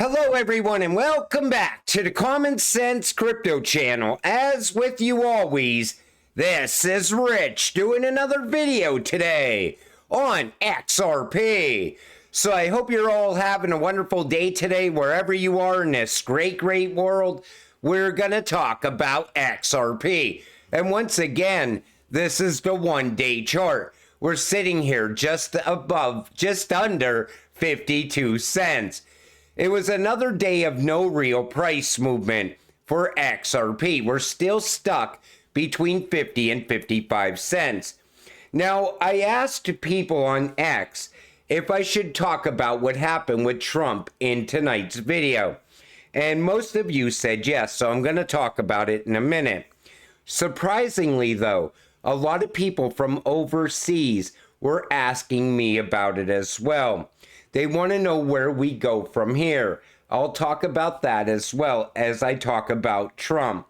Hello everyone and welcome back to the Common Sense Crypto channel. As with you always, this is Rich doing another video today on XRP. So I hope you're all having a wonderful day today wherever you are in this great world. We're going to talk about XRP. And once again, this is the one-day chart. We're sitting here just under 52 cents. It was another day of no real price movement for XRP. We're still stuck between 50 and 55 cents. Now, I asked people on X if I should talk about what happened with Trump in tonight's video. And most of you said yes, so I'm going to talk about it in a minute. Surprisingly, though, a lot of people from overseas were asking me about it as well. They want to know where we go from here. I'll talk about that as well as I talk about Trump.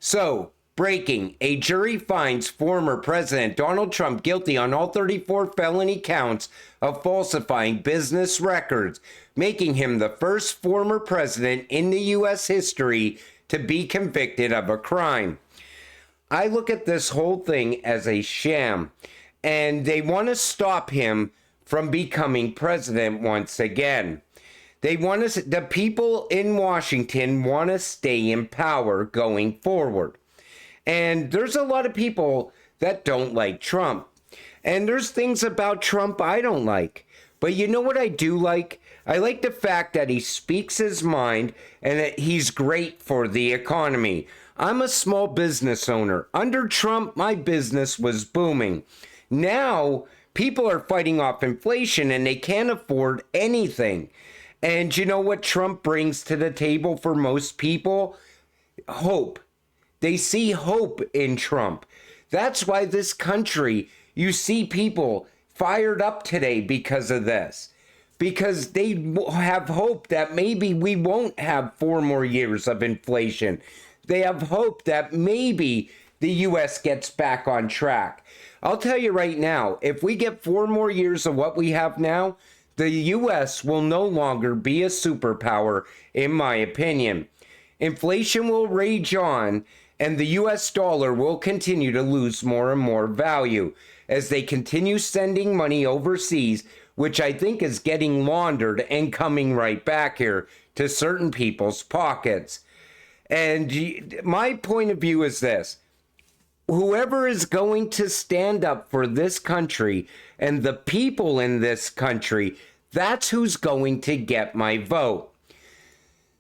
So, breaking. A jury finds former President Donald Trump guilty on all 34 felony counts of falsifying business records, making him the first former president in the U.S. history to be convicted of a crime. I look at this whole thing as a sham, and they want to stop him from becoming president once again. They want us, the people in Washington want to stay in power going forward. And there's a lot of people that don't like Trump. And there's things about Trump I don't like. But you know what I do like? I like the fact that he speaks his mind and that he's great for the economy. I'm a small business owner. Under Trump, my business was booming. Now, people are fighting off inflation and they can't afford anything. And you know what Trump brings to the table for most people? Hope. They see hope in Trump. That's why this country, you see people fired up today because of this. Because they have hope that maybe we won't have 4 more years of inflation. They have hope that maybe the U.S. gets back on track. I'll tell you right now, if we get 4 more years of what we have now, the U.S. will no longer be a superpower, in my opinion. Inflation will rage on, and the U.S. dollar will continue to lose more and more value as they continue sending money overseas, which I think is getting laundered and coming right back here to certain people's pockets. And my point of view is this. Whoever is going to stand up for this country and the people in this country, that's who's going to get my vote.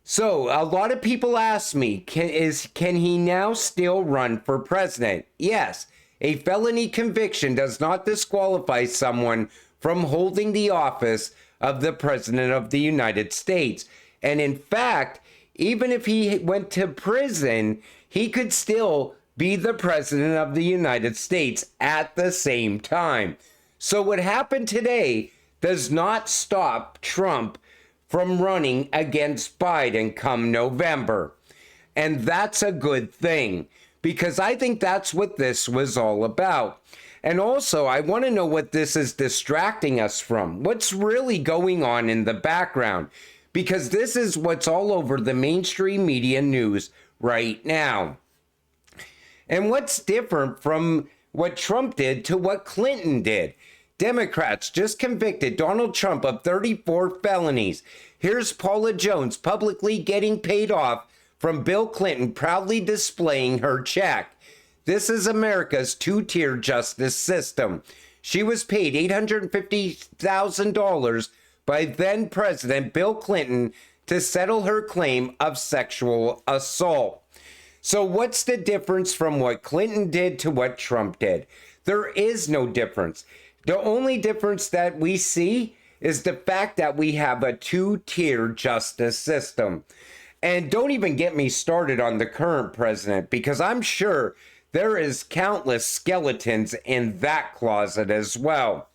So a lot of people ask me, can he now still run for president? Yes, a felony conviction does not disqualify someone from holding the office of the President of the United States. And in fact, even if he went to prison, he could still be the President of the United States at the same time. So what happened today does not stop Trump from running against Biden come November. And that's a good thing, because I think that's what this was all about. And also, I want to know what this is distracting us from. What's really going on in the background? Because this is what's all over the mainstream media news right now. And what's different from what Trump did to what Clinton did? Democrats just convicted Donald Trump of 34 felonies. Here's Paula Jones publicly getting paid off from Bill Clinton, proudly displaying her check. This is America's two-tier justice system. She was paid $850,000 by then President Bill Clinton to settle her claim of sexual assault. So what's the difference from what Clinton did to what Trump did? There is no difference. The only difference that we see is the fact that we have a two-tier justice system. And don't even get me started on the current president, because I'm sure there is countless skeletons in that closet as well.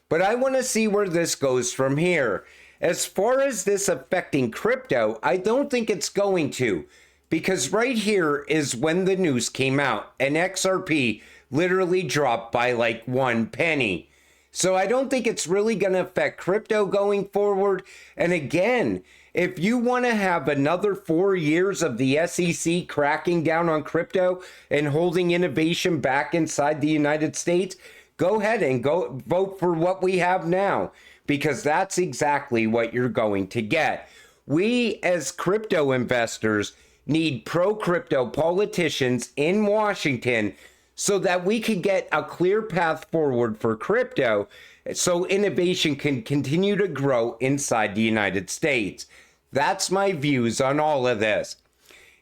But I want to see where this goes from here. As far as this affecting crypto, I don't think it's going to. Because right here is when the news came out and XRP literally dropped by like 1 penny. So I don't think it's really going to affect crypto going forward. And again, If you want to have another 4 years of the SEC cracking down on crypto and holding innovation back inside the United States, go ahead and go vote for what we have now, because that's exactly what you're going to get. We as crypto investors need pro-crypto politicians in Washington so that we can get a clear path forward for crypto so innovation can continue to grow inside the United States. That's my views on all of this.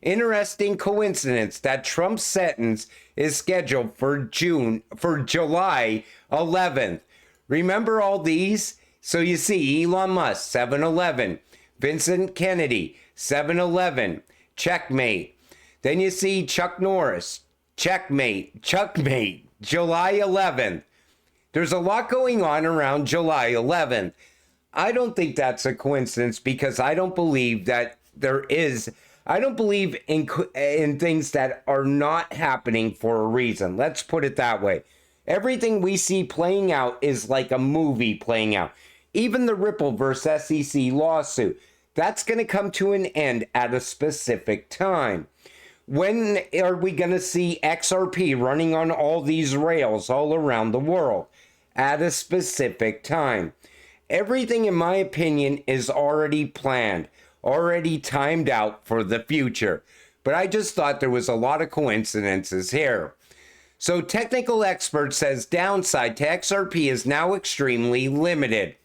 Interesting coincidence that Trump's sentence is scheduled for July 11th. Remember all these? So you see Elon Musk, 7-Eleven, Vincent Kennedy, 7-Eleven, checkmate. Then you see Chuck Norris, checkmate, July 11th. There's a lot going on around July 11th. I don't think that's a coincidence, because I don't believe that I don't believe in things that are not happening for a reason. Let's put it that way. Everything we see playing out is like a movie playing out. Even the Ripple versus SEC lawsuit, that's going to come to an end at a specific time. When are we going to see XRP running on all these rails all around the world? At a specific time. Everything, in my opinion, is already planned, already timed out for the future. But I just thought there was a lot of coincidences here. So technical expert says downside to XRP is now extremely limited.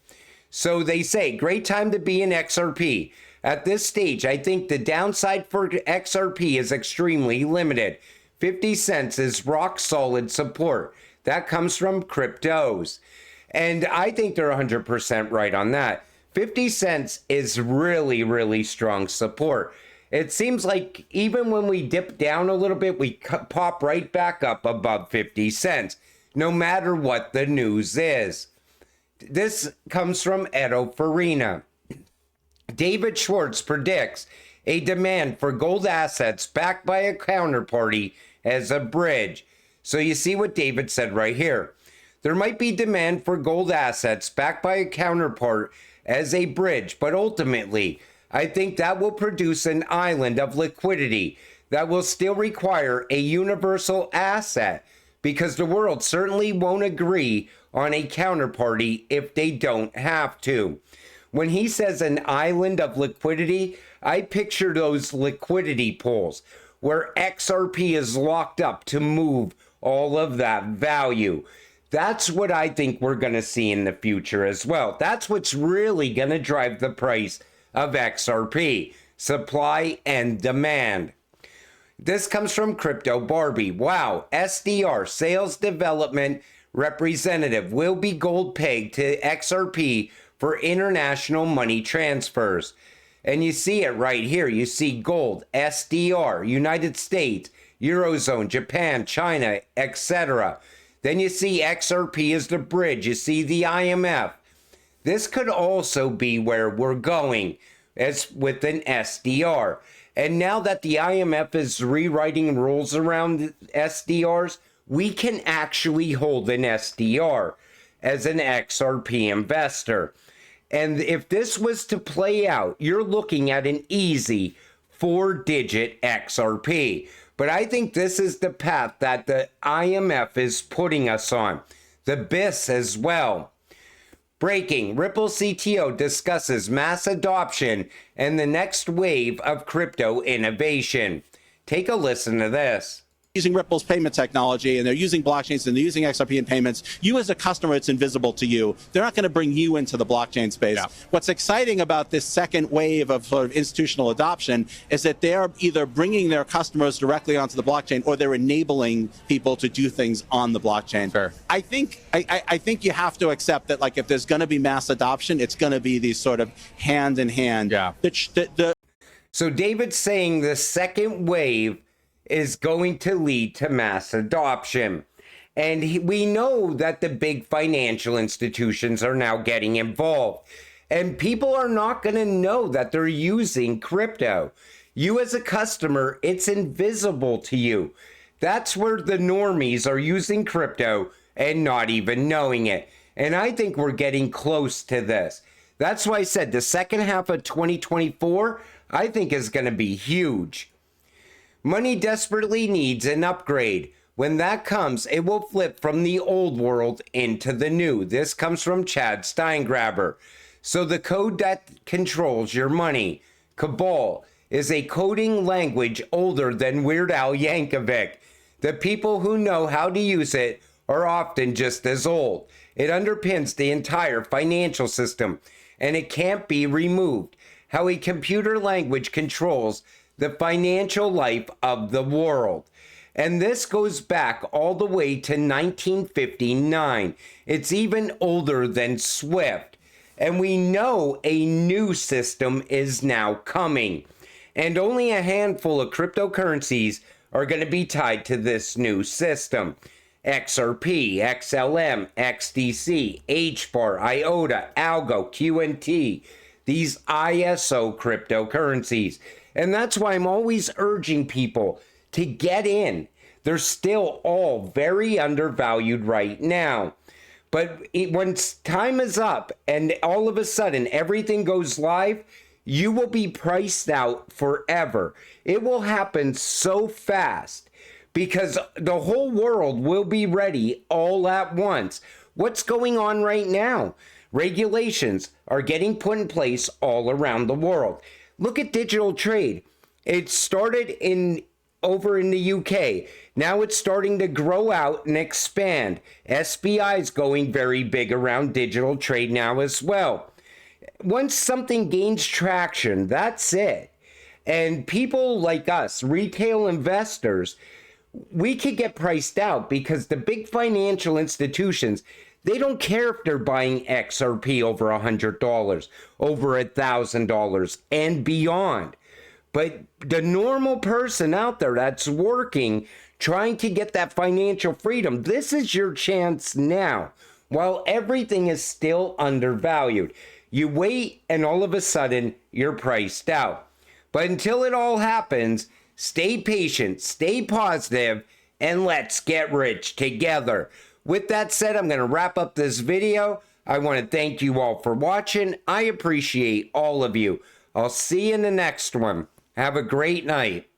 So they say, great time to be in XRP. At this stage, I think the downside for XRP is extremely limited. 50 cents is rock solid support. That comes from cryptos. And I think they're 100% right on that. 50 cents is really, really strong support. It seems like even when we dip down a little bit, we pop right back up above 50 cents, no matter what the news is. This comes from Edo Farina. David Schwartz predicts a demand for gold assets backed by a counterparty as a bridge. So you see what David said right here. There might be demand for gold assets backed by a counterpart as a bridge, but ultimately, I think that will produce an island of liquidity that will still require a universal asset, because the world certainly won't agree on a counterparty if they don't have to. When he says an island of liquidity, I picture those liquidity pools where XRP is locked up to move all of that value. That's what I think we're going to see in the future as well. That's what's really going to drive the price of XRP, supply and demand. This comes from Crypto Barbie. Wow, SDR, Sales Development Representative, will be gold pegged to XRP for international money transfers. And you see it right here. You see gold, SDR, United States, Eurozone, Japan, China, etc. Then you see XRP as the bridge. You see the IMF. This could also be where we're going, as with an SDR. And now that the IMF is rewriting rules around SDRs, we can actually hold an SDR as an XRP investor. And if this was to play out, you're looking at an easy 4-digit XRP. But I think this is the path that the IMF is putting us on. The BIS as well. Breaking, Ripple CTO discusses mass adoption and the next wave of crypto innovation. Take a listen to this. Using Ripple's payment technology, and they're using blockchains, and they're using XRP and payments. You as a customer, it's invisible to you. They're not going to bring you into the blockchain space. Yeah. What's exciting about this second wave of sort of institutional adoption is that they're either bringing their customers directly onto the blockchain, or they're enabling people to do things on the blockchain. Sure. I think you have to accept that, like, if there's going to be mass adoption, it's going to be these sort of hand in hand. Yeah. So David's saying the second wave is going to lead to mass adoption. And we know that the big financial institutions are now getting involved. And people are not going to know that they're using crypto. You as a customer, it's invisible to you. That's where the normies are using crypto and not even knowing it. And I think we're getting close to this. That's why I said the second half of 2024, I think, is going to be huge. Money desperately needs an upgrade. When that comes, it will flip from the old world into the new. This comes from Chad Steingraber. So the code that controls your money, Cabal, is a coding language older than Weird Al Yankovic. The people who know how to use it are often just as old. It underpins the entire financial system, and it can't be removed. How a computer language controls the financial life of the world. And this goes back all the way to 1959. It's even older than SWIFT. And we know a new system is now coming. And only a handful of cryptocurrencies are going to be tied to this new system. XRP, XLM, XDC, HBAR, IOTA, Algo, QNT, these ISO cryptocurrencies. And that's why I'm always urging people to get in. They're still all very undervalued right now. But once time is up and all of a sudden everything goes live, you will be priced out forever. It will happen so fast because the whole world will be ready all at once. What's going on right now? Regulations are getting put in place all around the world. Look at digital trade. It started over in the UK. Now it's starting to grow out and expand. SBI is going very big around digital trade now as well. Once something gains traction, that's it. And people like us, retail investors, we could get priced out because the big financial institutions, they don't care if they're buying XRP over $100, over $1,000 and beyond. But the normal person out there that's working, trying to get that financial freedom, this is your chance now, while everything is still undervalued. You wait and all of a sudden you're priced out. But until it all happens, stay patient, stay positive, and let's get rich together. With that said, I'm going to wrap up this video. I want to thank you all for watching. I appreciate all of you. I'll see you in the next one. Have a great night.